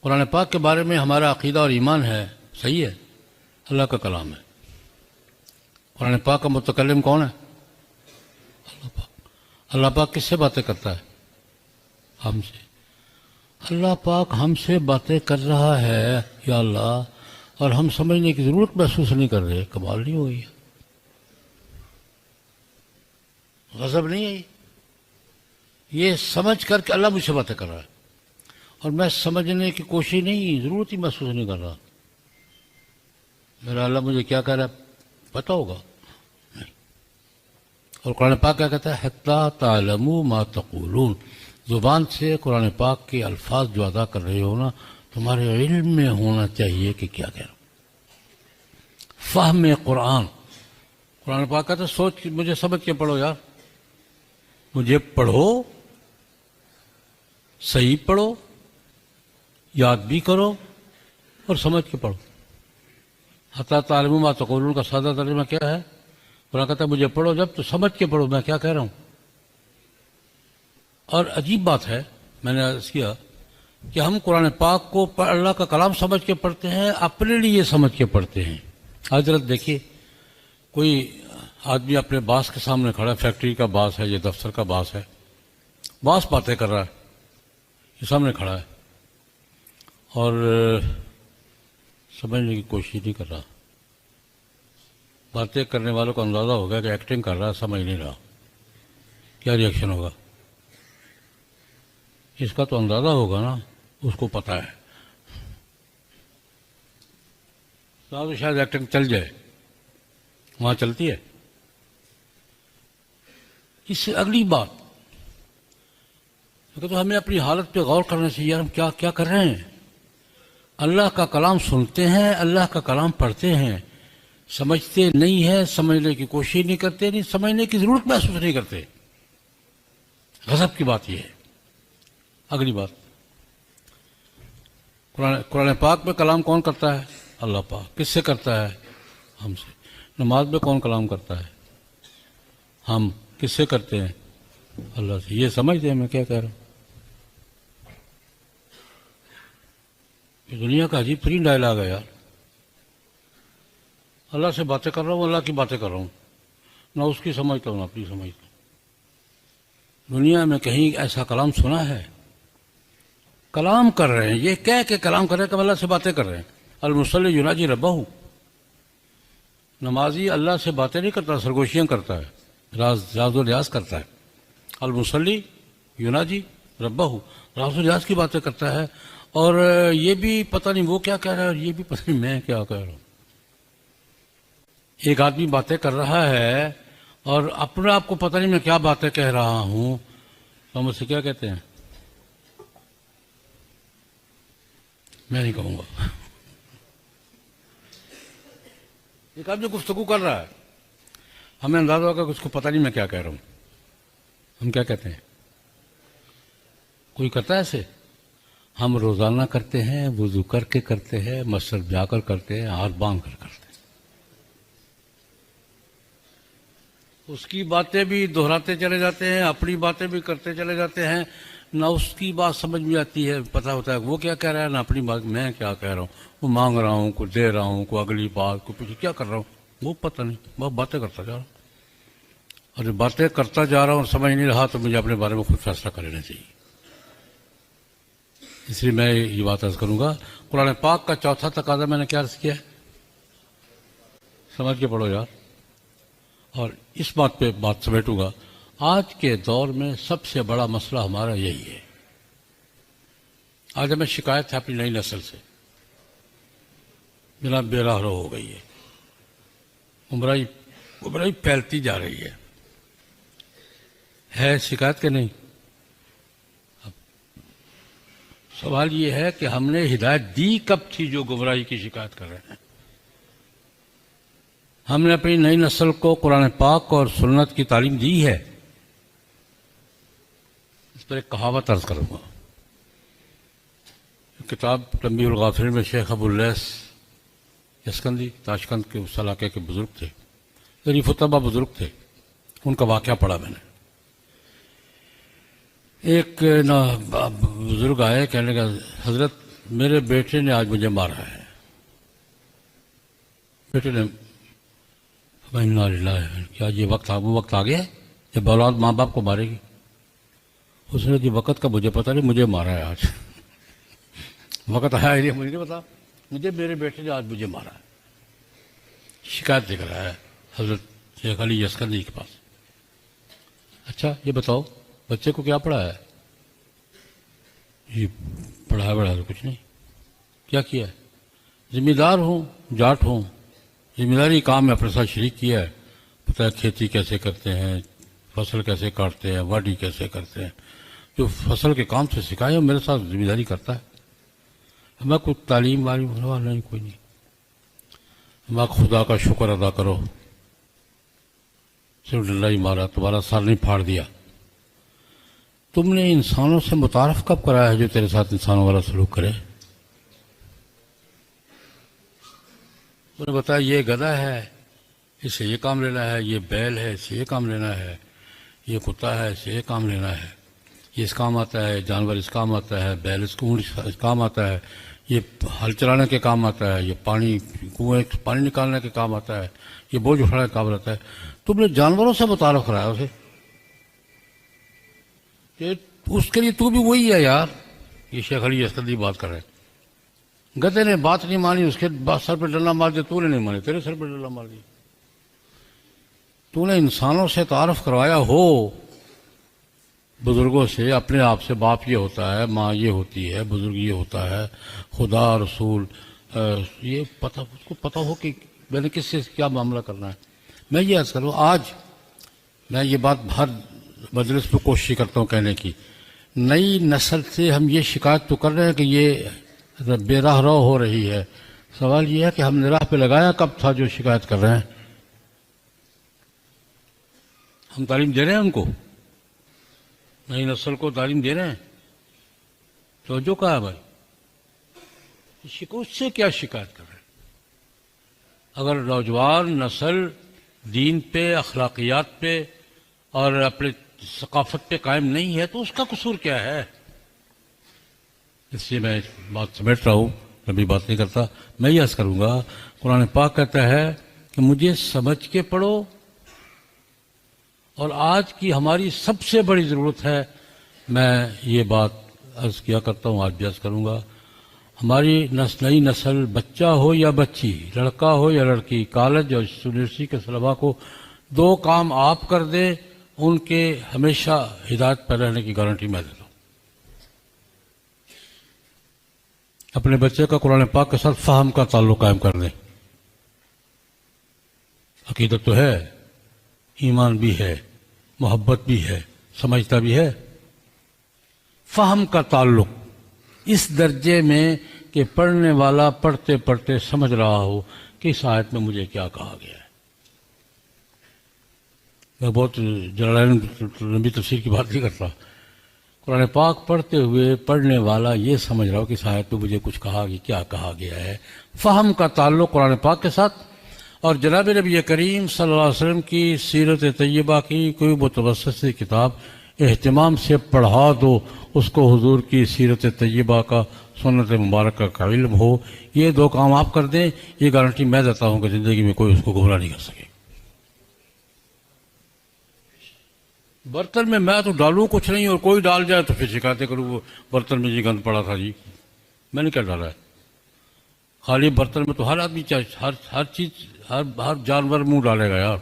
قرآن پاک کے بارے میں ہمارا عقیدہ اور ایمان ہے، صحیح ہے، اللہ کا کلام ہے۔ قرآن پاک کا متکلم کون ہے؟ اللہ پاک۔ اللہ پاک کس سے باتیں کرتا ہے؟ ہم سے۔ اللہ پاک ہم سے باتیں کر رہا ہے یا اللہ، اور ہم سمجھنے کی ضرورت محسوس نہیں کر رہے، کمال نہیں ہوئی ہے؟ غضب نہیں ہے یہ سمجھ کر کہ اللہ مجھ سے باتیں کر رہا ہے اور میں سمجھنے کی کوشش نہیں، ضرورت ہی محسوس نہیں کر رہا۔ میرا اللہ مجھے کیا کہہ رہا ہے پتہ ہوگا نہیں۔ اور قرآن پاک کیا کہتا ہے؟ حَتَّى تَعْلَمُوا مَا تَقُولُونَ، زبان سے قرآن پاک کے الفاظ جو ادا کر رہے ہو نا، تمہارے علم میں ہونا چاہیے کہ کیا کہہ رہا ہوں۔ فہم قرآن، قرآن پاک کہتا ہے سوچ مجھے سمجھ کے پڑھو یار، مجھے پڑھو، صحیح پڑھو، یاد بھی کرو اور سمجھ کے پڑھو۔ حتیٰ تعلموا ما تقولون کا سادہ ترجمہ کیا ہے؟ قرآن کہتا ہے مجھے پڑھو جب تو سمجھ کے پڑھو میں کیا کہہ رہا ہوں۔ اور عجیب بات ہے، میں نے عرض کیا کہ ہم قرآن پاک کو اللہ کا کلام سمجھ کے پڑھتے ہیں، اپنے لیے سمجھ کے پڑھتے ہیں۔ حضرت دیکھیے، کوئی آدمی اپنے باس کے سامنے کھڑا ہے، فیکٹری کا باس ہے، یہ دفتر کا باس ہے، باس باتیں کر رہا ہے، یہ سامنے کھڑا ہے اور سمجھنے کی کوشش نہیں کر رہا۔ باتیں کرنے والوں کو اندازہ ہو گیا کہ ایکٹنگ کر رہا ہے، سمجھ نہیں رہا، کیا ری ایکشن ہوگا؟ اس کا تو اندازہ ہوگا نا، اس کو پتہ ہے، تو شاید ایکٹنگ چل جائے، وہاں چلتی ہے۔ اس سے اگلی بات تو ہمیں اپنی حالت پہ غور کرنا چاہیے، ہم کیا کر رہے ہیں؟ اللہ کا کلام سنتے ہیں، اللہ کا کلام پڑھتے ہیں، سمجھتے نہیں ہیں، سمجھنے کی کوشش نہیں کرتے، نہیں سمجھنے کی ضرورت محسوس نہیں کرتے۔ غضب کی بات یہ ہے۔ اگلی بات، قرآن پاک میں کلام کون کرتا ہے؟ اللہ پاک۔ کس سے کرتا ہے؟ ہم سے۔ نماز میں کون کلام کرتا ہے؟ ہم۔ کس سے کرتے ہیں؟ اللہ سے۔ یہ سمجھتے ہیں میں کیا کہہ رہا ہوں؟ یہ دنیا کا عجیب ترین ڈائلاگ ہے یار۔ اللہ سے باتیں کر رہا ہوں، اللہ کی باتیں کر رہا ہوں، نہ اس کی سمجھتا ہوں نہ اپنی سمجھتا ہوں۔ دنیا میں کہیں ایسا کلام سنا ہے؟ کلام کر رہے ہیں، یہ کہہ کے کلام کر رہے ہیں کہ اللہ سے باتیں کر رہے ہیں۔ المصلی یناجی ربہ، نمازی اللہ سے باتیں نہیں کرتا، سرگوشیاں کرتا ہے، راز و ریاض کرتا ہے۔ المصلی یناجی ربہ، راز و ریاض کی باتیں کرتا ہے، اور یہ بھی پتہ نہیں وہ کیا کہہ رہا ہے اور یہ بھی پتہ نہیں میں کیا کہہ رہا ہوں۔ ایک آدمی باتیں کر رہا ہے اور اپنے آپ کو پتہ نہیں میں کیا باتیں کہہ رہا ہوں، تو ہم اسے کیا کہتے ہیں؟ میں نہیں کہوں گا۔ ایک آدمی گفتگو کر رہا ہے، ہمیں اندازہ ہوگا کہ اس کو پتہ نہیں میں کیا کہہ رہا ہوں، ہم کیا کہتے ہیں؟ کوئی کرتا ہے ایسے؟ ہم روزانہ کرتے ہیں، وضو کر کے کرتے ہیں، مسجد جا کر کرتے ہیں، ہاتھ باندھ کر کرتے ہیں۔ اس کی باتیں بھی دہراتے چلے جاتے ہیں، اپنی باتیں بھی کرتے چلے جاتے ہیں، نہ اس کی بات سمجھ میں آتی ہے، پتہ ہوتا ہے وہ کیا کہہ رہا ہے، نہ اپنی بات میں کیا کہہ رہا ہوں، وہ مانگ رہا ہوں، کوئی دے رہا ہوں، کوئی اگلی بات، کوئی پیچھے کیا کر رہا ہوں، وہ پتہ نہیں، بس باتیں کرتا جا رہا ہوں، اور جب باتیں کرتا جا رہا ہوں اور سمجھ نہیں رہا تو مجھے اپنے بارے میں خود فیصلہ کر لینا چاہیے۔ اس لیے میں یہ بات عرض کروں گا، قرآن پاک کا چوتھا تقاضا میں نے کیا عرض کیا ہے؟ سمجھ کے پڑھو یار۔ اور اس بات پہ بات سمیٹوں گا، آج کے دور میں سب سے بڑا مسئلہ ہمارا یہی ہے۔ آج ہمیں شکایت ہے اپنی نئی نسل سے، جناب بے راہ رو ہو گئی ہے، گمراہی پھیلتی جا رہی ہے شکایت کہ نہیں؟ سوال یہ ہے کہ ہم نے ہدایت دی کب تھی جو گمراہی کی شکایت کر رہے ہیں؟ ہم نے اپنی نئی نسل کو قرآن پاک اور سنت کی تعلیم دی ہے؟ اس پر ایک کہاوت عرض کروں گا، کتاب تنبیہ الغافلین میں شیخ ابو اللیث یسکندی تاشقند کے اس علاقے کے بزرگ تھے، ظریف الطبع بزرگ تھے، ان کا واقعہ پڑھا میں نے۔ ایک بزرگ آئے، کہنے کا حضرت میرے بیٹے نے آج مجھے مارا ہے. بیٹے نے کیا یہ وہ وقت آ گیا جب اولاد ماں باپ کو مارے گی؟ اس نے کہ وقت کا مجھے پتہ نہیں، مجھے مارا ہے آج. وقت آیا ہی نہیں، مجھے نہیں پتا، مجھے میرے بیٹے نے آج مجھے مارا ہے. شکایت لے کر آیا ہے حضرت شیخ علی یسکندری کے پاس. اچھا یہ بتاؤ بچے کو کیا پڑھا ہے؟ یہ پڑھا بڑھا تو کچھ نہیں. کیا کیا ہے؟ ذمہ دار ہوں، جاٹ ہوں، ذمہ داری کام میں اپنے ساتھ شریک کیا ہے. پتہ ہے کھیتی کیسے کرتے ہیں، فصل کیسے کاٹتے ہیں، واڈی کیسے کرتے ہیں. جو فصل کے کام سے سکھائے وہ میرے ساتھ ذمہ داری کرتا ہے. میں کوئی تعلیم والی نہیں، کوئی نہیں. میں خدا کا شکر ادا کرو، صرف ڈنڈا ہی مارا، تمہارا سر نہیں پھاڑ دیا. تم نے انسانوں سے متعارف کب کرایا ہے جو تیرے ساتھ انسانوں والا سلوک کرے؟ انہوں نے بتایا یہ گدھا ہے، اس سے یہ کام لینا ہے، یہ بیل ہے، اس سے یہ کام لینا ہے، یہ کتا ہے، اس سے یہ کام لینا ہے، یہ اس کام آتا ہے، جانور اس کام آتا ہے، بیل اس کام آتا ہے، یہ ہل چلانے کے کام آتا ہے، یہ کنویں پانی نکالنے کے کام آتا ہے، یہ بوجھ اٹھانے کا کام رہتا ہے. تم نے جانوروں سے متعارف کرایا اسے. اس کے لیے تو بھی وہی ہے یار. یہ شیخ علی یسکندری بات کر رہے ہیں. گدھے نے بات نہیں مانی، اس کے بعد سر پہ ڈنڈا مار دیا. تو نے نہیں مانی، تیرے سر پہ ڈنڈا مار دیا. تو نے انسانوں سے تعارف کروایا ہو، بزرگوں سے، اپنے آپ سے. باپ یہ ہوتا ہے، ماں یہ ہوتی ہے، بزرگ یہ ہوتا ہے، خدا رسول یہ پتہ، اس کو پتہ ہو کہ میں نے کس سے کیا معاملہ کرنا ہے. میں یہ عرض کروں، آج میں یہ بات ہر مجلس پہ کوشش کرتا ہوں کہنے کی، نئی نسل سے ہم یہ شکایت تو کر رہے ہیں کہ یہ بے راہ رو ہو رہی ہے. سوال یہ ہے کہ ہم نے راہ پہ لگایا کب تھا جو شکایت کر رہے ہیں؟ ہم تعلیم دے رہے ہیں ان کو، نئی نسل کو تعلیم دے رہے ہیں. تو جو کہا ہے بھائی، اس سے کیا شکایت کر رہے ہیں؟ اگر نوجوان نسل دین پہ، اخلاقیات پہ اور اپنے ثقافت پہ قائم نہیں ہے تو اس کا قصور کیا ہے؟ اس لیے میں بات سمیٹ رہا ہوں، کبھی بات نہیں کرتا. میں یہ عرض کروں گا، قرآن پاک کہتا ہے کہ مجھے سمجھ کے پڑھو. اور آج کی ہماری سب سے بڑی ضرورت ہے، میں یہ بات عرض کیا کرتا ہوں، آج بھی عرض کروں گا، ہماری نئی نسل، بچہ ہو یا بچی، لڑکا ہو یا لڑکی، کالج اور یونیورسٹی کے طلباء کو دو کام آپ کر دیں، ان کے ہمیشہ ہدایت پہ رہنے کی گارنٹی میں دیتا ہوں. اپنے بچے کا قرآن پاک کے ساتھ فہم کا تعلق قائم کر دیں. عقیدت تو ہے، ایمان بھی ہے، محبت بھی ہے، سمجھتا بھی ہے. فہم کا تعلق اس درجے میں کہ پڑھنے والا پڑھتے پڑھتے سمجھ رہا ہو کہ اس آیت میں مجھے کیا کہا گیا ہے. میں بہت جلالین لمبی تفسیر کی بات نہیں کرتا. قرآن پاک پڑھتے ہوئے پڑھنے والا یہ سمجھ رہا ہو کہ اس آیت میں مجھے کچھ کہا گیا، کیا کہا گیا ہے. فہم کا تعلق قرآن پاک کے ساتھ. اور جناب نبی کریم صلی اللہ علیہ وسلم کی سیرت طیبہ کی کوئی متوسط سی کتاب اہتمام سے پڑھا دو، اس کو حضور کی سیرت طیبہ کا، سنت مبارکہ کا علم ہو. یہ دو کام آپ کر دیں، یہ گارنٹی میں دیتا ہوں کہ زندگی میں کوئی اس کو گمراہ نہیں کر سکے. برتن میں تو ڈالوں کچھ نہیں، اور کوئی ڈال جائے تو پھر شکایتیں کروں، وہ برتن میں جی گند پڑا تھا جی. میں نے کیا ڈالا ہے؟ خالی برتن میں تو ہر آدمی چاہے ہر چیز، ہر جانور منہ ڈالے گا یار.